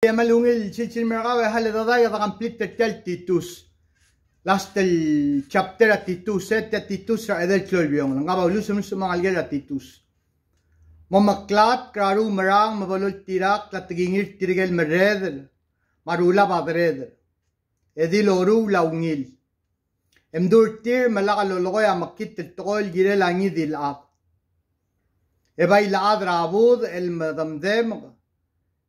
Malungil silsilmeraga haladadaya da complete tel Titus. Last el chapter a Titus, Titus ra edel klolbiong. Nga ba ulusum sumangalgel a Titus. Mamaklat kraru marang mabalul tirak latgingir tirigel meredel. Marula badredel. Edil oru laungil. Emdurtir malakalologoy makit el tokol girel angi dilab. Ebay laad rabud el madamdem.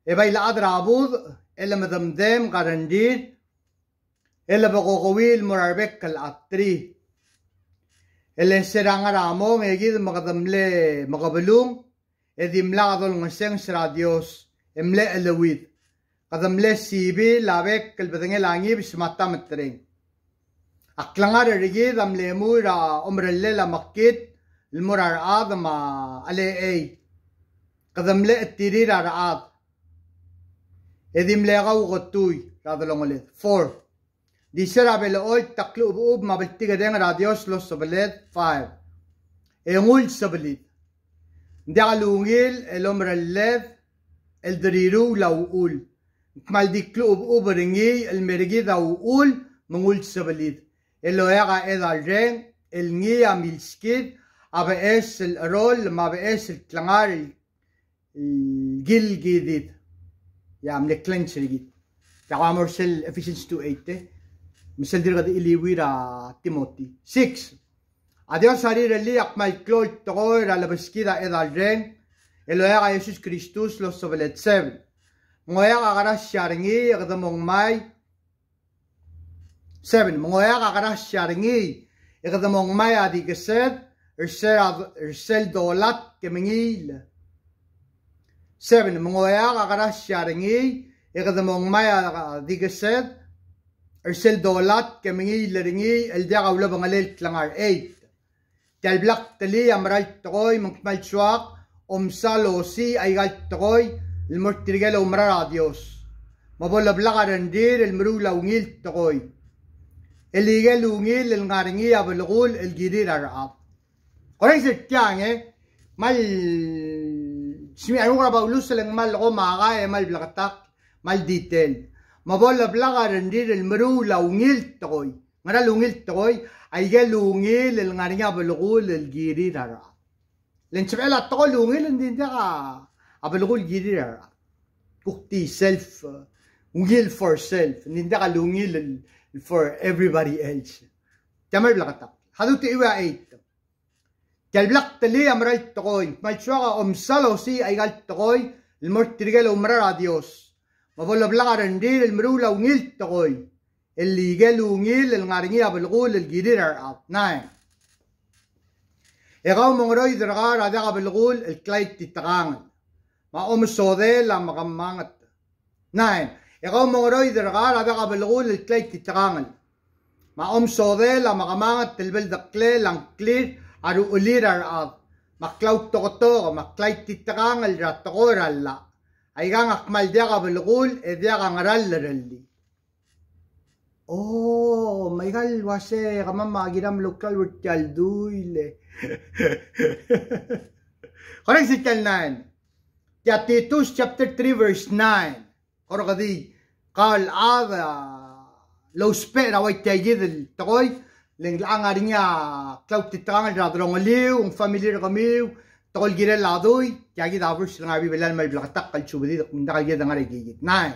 إباي لعذر عبود إلا مدمدم قرندين إلا بقوقويل مراربك العطري إلا سرعان رامو ميجيد مقدملي مقبلون إذي ملاقضو المسيح سراديوس إملاء اللويد قدملي سيبي لابك البدنجي لانجي بسماتا مترين أقلنغار الرجيد أملي مورا أمر الليلة مكيد المرار آدم علي أي قدملي التيرير عرعاد إذا ملاقوا غطوي هذا لونغليد 4 دي سرعة بالأول تقلق بقوب ما بلتيجا دين راديوس لو سبليد 5 إنغول سبليد دي علونغيل الأمر الليد الدريرو لو قول كمال دي قلق بقوب رنجي المرجي ذا قول منغول سبليد اللو يغا إذا الرين النجي عميل سكيد أبا إس الرول ما بإس الكلانغار الجيل جديد يا من كلينش رجيت يا مرسل efficiency 280 مثل دير غادي اللي ويرا تيموتي 6 اديو ساري اللي اقمال كلول تغير على بسكيدا اذا الرين اللي يا يسوع كريستوس لو سوفلت 7 مويا غارا شارني غدمون ماي 7 مويا غارا شارني غدمون ماي ادي كسد ارسل دولات كميل 7 منغويا غارا شارني يقدمون مايا ديغسد ارسل دولات كميني لرني الدغا ولا بنغليل تلانغار 8 تلبلق تلي امرال تقوي منكمل شواق امسالوسي ايغال تقوي المرترجل امرا راديوس ما بولا بلغا رندير المرو لونيل تقوي اللي يجي لونيل الغارني ابلغول الجديد الرعاب قريش التاني مال سمي أنا بقولوس لين مال غوما مال بلغتك مال ديتيل ما بقول بلغة رندير المرو لونيل تقوي مرا لونيل تقوي أيجا لونيل الغارنيا بلغول الجيري رارا لين سمع لا تقول لونيل إن ده أبلغول الجيري رارا كوكتي سيلف ونيل فور سيلف إن ده لونيل for everybody else تمر بلغتك هذا تيوا إيه كالبلق تلي أمرال تقوي ما شوغا أمسالوسي أيغال تقوي المرترجل أمرا راديوس ما بولا بلغا رندير المرولة ونيل تقوي اللي يجالو ونيل الغارنية بالغول الجديد رعاب 9 إغاو مغروي درغا رادغا بالغول الكلايت تتغانل ما أم الصودي لما غمانت 9 إغاو مغروي درغا رادغا بالغول الكلايت تتغانل ما أم الصودي لما غمانت تلبل دقلي لانكلير aru ulirar ad maklaw tokoto maklay titrangal ratogoralla aygang akmal diaga belgul ediaga ngarallerelli oh maigal wase kamama giram lokal wurtal duile correct sital 9 ya Titus chapter 3 verse 9 orgadi قال هذا لو spera way tayid التقوي لين العنارينيا كلاو تتران جادرون ليو وفاميلي رميو تقول جيرة لادوي تيجي دافرش لعبي بلال ما يبلغ تقل شو بدي من دقل جدا غير يجي ناين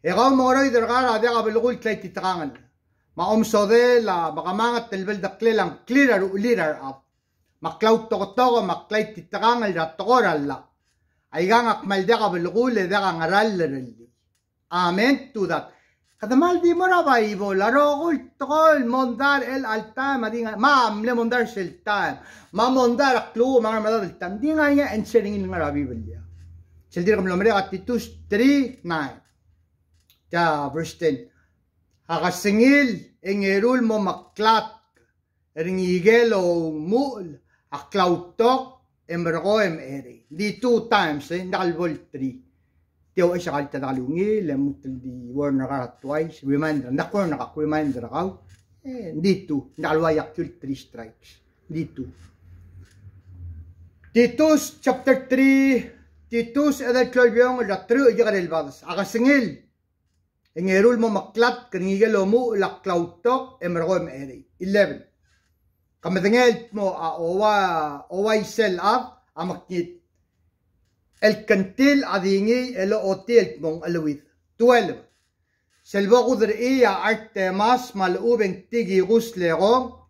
يقوم موراي درغار هذا قبل يقول كلاي تتران ما أم صدى لا بقمانة تلبل دقلة كليرر وليرر أب ما كلاو تقطع ما كلاي تتران جات تقول الله أيجان أكمل ده قبل يقول ده غنرال رلي آمين تو ذات هذا مال دي مرة بايبو لارو تقول مندار التايم مدينة ما عمله مندار شلتايم ما مندار كلو ما عمله التايم دي غاية انشرين المرابي بالله شلدي رقم لمرة تيتوس 3 9 تا verse 10 هغسنجيل انجرول مو مكلات رنجيجلو مول اكلاوتوك امرغو امري دي 2 times ندال فول 3 تيو إيش قال تدعلوني لما تدي ورنا قرأت twice reminder نقول نقاك reminder قاو ديتو دعلوا يأكل 3 strikes ديتو Titus chapter 3 Titus edel klolbyong ratru iyagarel badas. Akasingil. Engerul mo maklat kaningigalo mo laklautok emergom eri. 11. Kamatengel mo owa sel up amaknit. El kantil adingi elo otil mong alawit. 12. Selva kudri Artemas malubeng tigi guslego.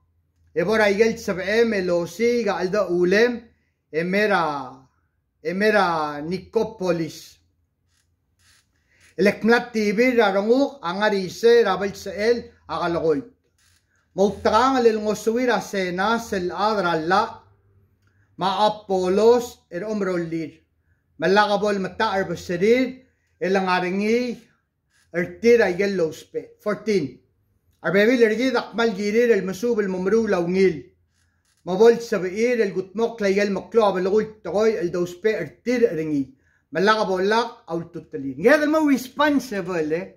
Ebora igel sabem elosi ga alda ulem emera Nicopolis. Elekmlat TV raranguk angarise rabal seel akalakoy. Mautang alilngoswira sena sel adralla ma Apollos omrolir. Malakabol mata arbaserir elangaringi ertira igellospe. 14. Arbebil ergid akmal girir el masub el mumru laungil. Mabol sabiir el gutmok layel maklo abalagul takoy el dospe ertir eringi. Malakabolak aultutalin. Ngayon mo responsible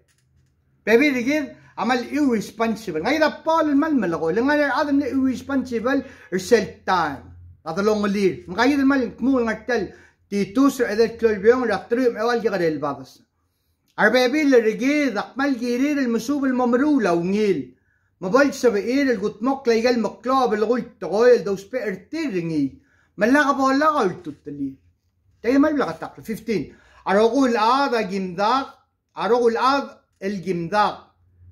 Bebil ergid amal irresponsible. Ngayon apol mal malakoy. Ngayon adam na irresponsible ersel time. Atalong lir. Ngayon mal kmul ngartel Titus edel klolbyong ratrum ewal gigarel badas. Arbebil ergid akmal girir el masub el mumru laungil. Mabal sabiir el gutmok layel maklo abalagul takoy el dospe ertir eringi. Malakabolak aultutalin. Tayo mal lakatak. 15. Arogul ad el gimdak.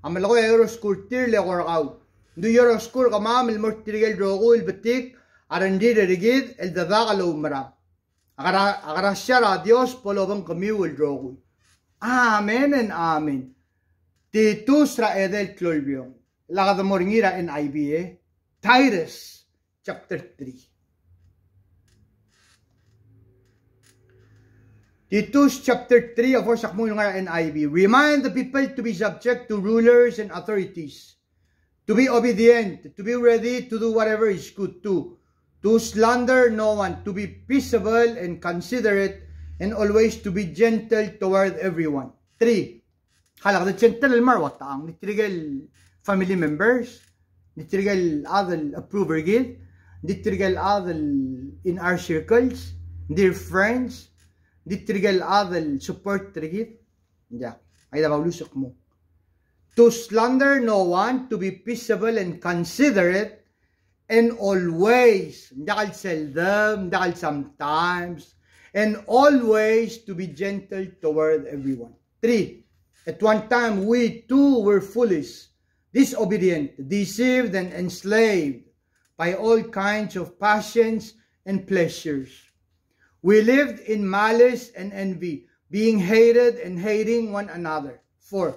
Amalago euroskur tirle gorgaw. Du euroskur kamam el mortirigel rogul betik arandir erigid el dadak alumra. Agarasya a Dios polobang kamiw el rogul. Amen and amen. Titus ra edel klolbyong. Lakadamoringira in IBA. Titus chapter 3. Titus chapter 3 of Sakmunga NIV. Remind the people to be subject to rulers and authorities, to be obedient, to be ready to do whatever is good to slander no one, to be peaceable and considerate, and always to be gentle toward everyone. 3. Halak the gentle marwatang, nitrigal family members, nitrigal adal approver gid, nitrigal adal in our circles, dear friends, Ditrigal adal support trigit. Yeah, ay nabaulusok mo. To slander no one, to be peaceable and considerate, and always, dakal seldom, dakal sometimes, and always to be gentle toward everyone. 3. At one time we too were foolish, disobedient, deceived, and enslaved by all kinds of passions and pleasures. We lived in malice and envy, being hated and hating one another. 4.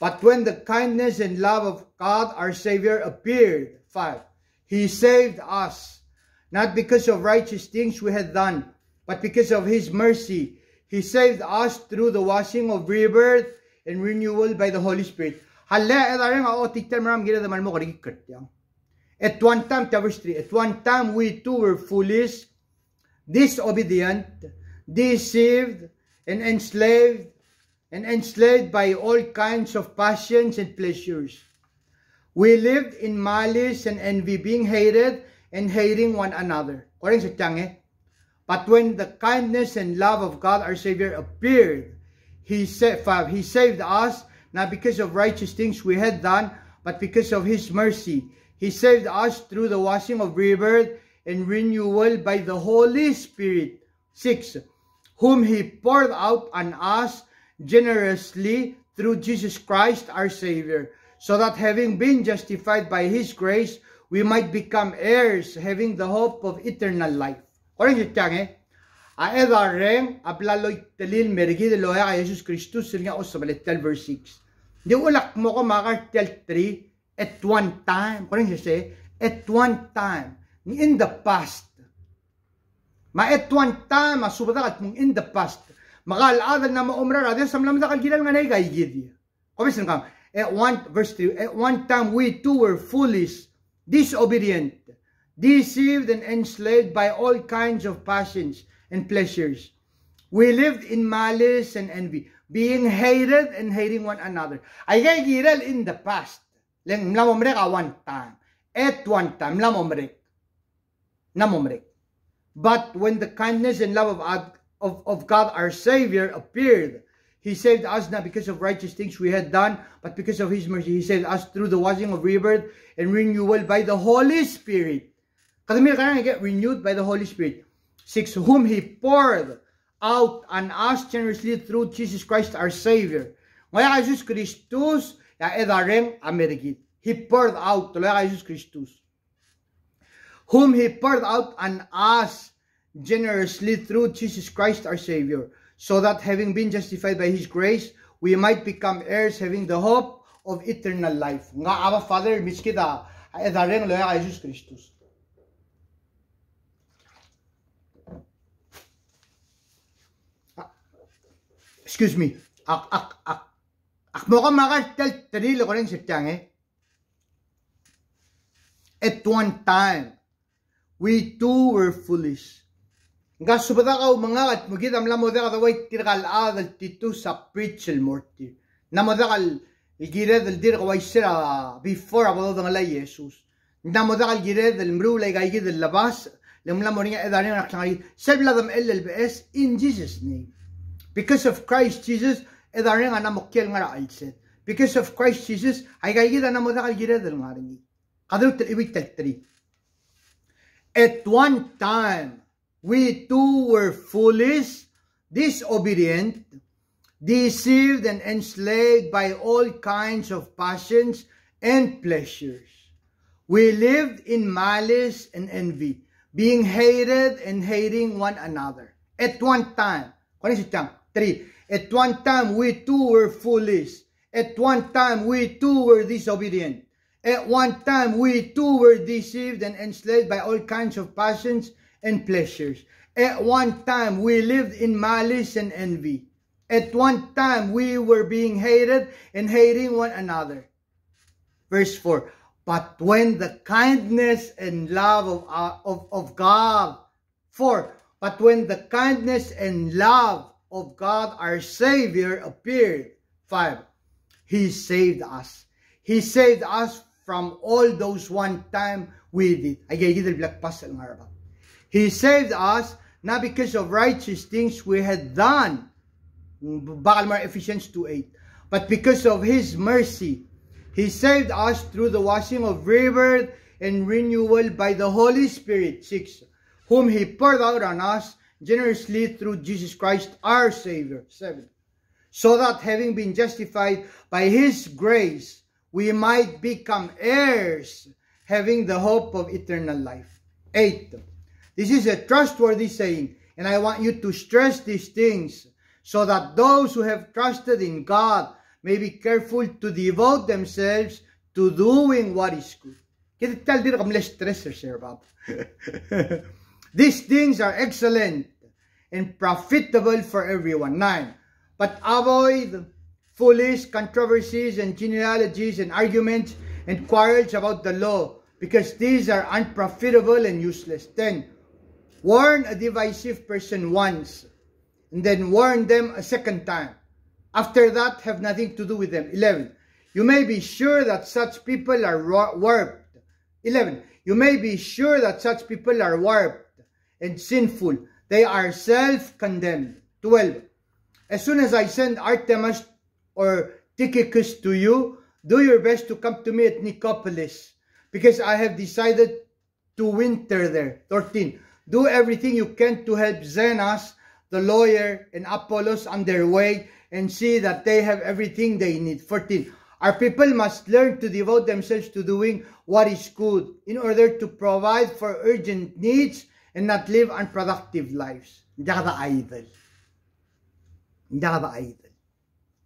But when the kindness and love of God our Savior appeared, 5. He saved us, not because of righteous things we had done, but because of His mercy. He saved us through the washing of rebirth and renewal by the Holy Spirit. At one time, verse 3, at one time we too were foolish, disobedient, deceived, and enslaved by all kinds of passions and pleasures. We lived in malice and envy, being hated and hating one another. But when the kindness and love of God our Savior appeared, He saved us, not because of righteous things we had done, but because of His mercy. He saved us through the washing of rebirth and renewal by the Holy Spirit. 6. Whom He poured out on us generously through Jesus Christ our Savior, so that having been justified by His grace, we might become heirs, having the hope of eternal life. Orang jitang aedareng aplaloy telil merigi de loya Jesus Christus nga osabaletel verse 6. Di ulak mo ko makartel 3 at one time. Orang say at one time. In the past. At one time, masubadat mong in the past. Makalaadal na maumrar, adil sa malamda kalgilan nga naigayigid. Komisan ka, verse 3, at one time we too were foolish, disobedient, deceived and enslaved by all kinds of passions and pleasures. We lived in malice and envy, being hated and hating one another. Ay gaygiral in the past. Lang mlamomrek one time. At one time, mlamomrek. Namomrek. But when the kindness and love of of God our Savior appeared. He saved us not because of righteous things we had done, but because of His mercy. He saved us through the washing of rebirth and renewal by the Holy Spirit. Kadamir ka na get renewed by the Holy Spirit. 6. Whom He poured out on us generously through Jesus Christ our Savior. Ngaya Jesus Christus, ya edareng Amerikit. He poured out, tuloy ka Jesus Christus. Whom He poured out on us generously through Jesus Christ our Savior, so that having been justified by His grace, we might become heirs, having the hope of eternal life. Nga Abba Father, miskita, edareng loya ka Jesus Christus. Excuse me. Mo ka makartel trilo ko rin sityang eh. At one time, we too were foolish. Nga subada ka mga at magitam lang mo da kaway tirkal adal tito sa preachel morty. Na mo da kal igire del dir kaway sira before abado ng alay Jesus. Na mo da kal igire del mru lay gay del labas. Lamla mo ringa edari na nakangay. Sebla dam LLBS in Jesus' name. Because of Christ Jesus, edari nga na mokyel nga railset. Because of Christ Jesus, ay gay gida na mo da kal igire del nga ringi. Kadal tel iwik tel 3. At one time, we too were foolish, disobedient, deceived and enslaved by all kinds of passions and pleasures. We lived in malice and envy, being hated and hating one another. At one time, 3. At one time we too were foolish. At one time we too were disobedient. At one time we too were deceived and enslaved by all kinds of passions and pleasures. At one time we lived in malice and envy. At one time we were being hated and hating one another. Verse 4. But when the kindness and love of God, 4. But when the kindness and love of God our Savior appeared, 5. He saved us. He saved us from all those one time we did. He saved us not because of righteous things we had done, Ephesians 2:8, but because of His mercy. He saved us through the washing of rebirth and renewal by the Holy Spirit, 6, whom He poured out on us generously through Jesus Christ our Savior, 7, so that having been justified by His grace, we might become heirs, having the hope of eternal life. 8. This is a trustworthy saying, and I want you to stress these things, so that those who have trusted in God may be careful to devote themselves to doing what is good. These things are excellent and profitable for everyone. 9. But avoid foolish controversies and genealogies and arguments and quarrels about the law, because these are unprofitable and useless. 10. Warn a divisive person once, and then warn them a second time. After that, have nothing to do with them. 11. You may be sure that such people are warped. 11. You may be sure that such people are warped and sinful. They are self-condemned. 12. As soon as I send Artemas or Tychicus to you, do your best to come to me at Nicopolis, because I have decided to winter there. 13. Do everything you can to help Zenas, the lawyer, and Apollos on their way, and see that they have everything they need. 14. Our people must learn to devote themselves to doing what is good, in order to provide for urgent needs and not live unproductive lives. Hindi ka idle. Hindi ka idle.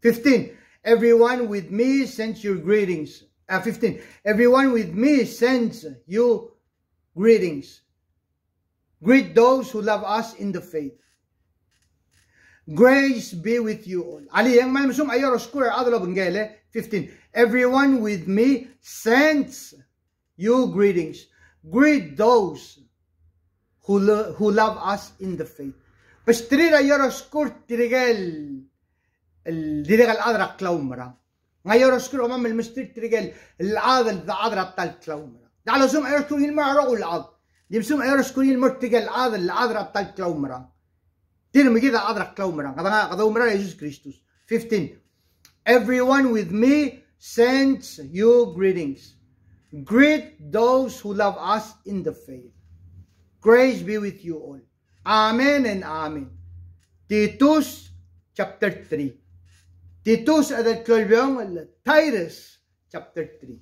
15. Everyone with me sends you greetings. 15. Everyone with me sends you greetings. Greet those who love us in the faith. Grace be with you all. Ali, yang malmasum ayor oscura adalo bengele. 15. Everyone with me sends you greetings. Greet those who love us in the faith. Pastrira ayor oscur tirigel. Dirigal adra klaumra. Ngayor oscur omam el mistri tirigel. Adal da adra tal klaumra. Dalo sum ayor oscur ilma rogul ad. Dimsum ayor oscur ilma tirigel adal adra tal klaumra. Tinamigida adrak klaumerang. Kataumerang Jesus Christus. 15. Everyone with me sends you greetings. Greet those who love us in the faith. Grace be with you all. Amen and amen. Titus chapter 3. Titus adal 12 Titus chapter 3.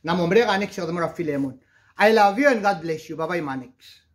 Namombre kanik siya Philemon. I love you and God bless you. Bye-bye, Manix.